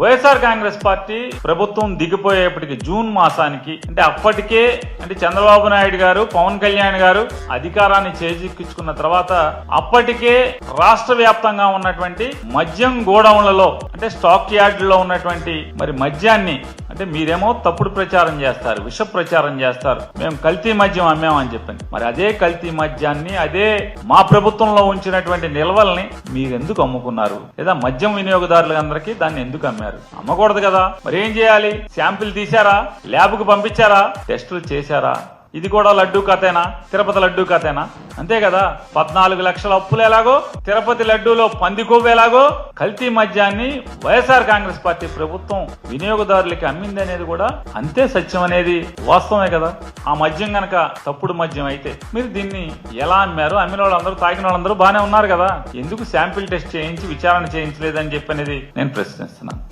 YSR Congress party ప్రభుత్వం దిగిపోయేపటికి June మాసానికి అప్పటికే చంద్రబాబు నాయుడు గారు పవన్ కళ్యాణ్ గారు అధికారాన్ని చేజిక్కించుకున్న తర్వాత అప్పటికే రాష్ట్ర వ్యాప్తంగా ఉన్నటువంటి మద్యం గోడౌన్లలో స్టాక్ యార్డులో ఉన్నటువంటి మరి మద్యాన్ని మీరేమో తప్పుడు ప్రచారం చేస్తారు, విష ప్రచారం చేస్తారు, మేము కల్తీ మద్యం అమ్మామని చెప్పని. మరి అదే కల్తీ మద్యాన్ని అదే మా ప్రభుత్వంలో ఉంచినటువంటి నిల్వల్ని మీరెందుకు అమ్ముకున్నారు? లేదా మద్యం వినియోగదారులందరికీ దాన్ని ఎందుకు అమ్మారు? అమ్మకూడదు కదా. మరి ఏం చేయాలి? శాంపిల్ తీశారా? ల్యాబ్ కు పంపించారా? టెస్టులు చేశారా? ఇది కూడా లడ్డూ కథేనా? తిరుపతి లడ్డూ కథేనా? అంతే కదా. 14 లక్షల అప్పులు ఎలాగో తిరుపతి లడ్డూలో పంది కొవ్వు ఎలాగో కల్తీ మద్యాన్ని వైఎస్ఆర్ కాంగ్రెస్ పార్టీ ప్రభుత్వం వినియోగదారులకి అమ్మింది అనేది కూడా అంతే సత్యం అనేది వాస్తవమే కదా. ఆ మద్యం గనక తప్పుడు మద్యం అయితే మీరు దీన్ని ఎలా అమ్మారు? అమ్మిన వాళ్ళందరూ తాగిన వాళ్ళందరూ బాగానే ఉన్నారు కదా. ఎందుకు శాంపిల్ టెస్ట్ చేయించి విచారణ చేయించలేదని చెప్పనేది నేను ప్రశ్నిస్తున్నాను.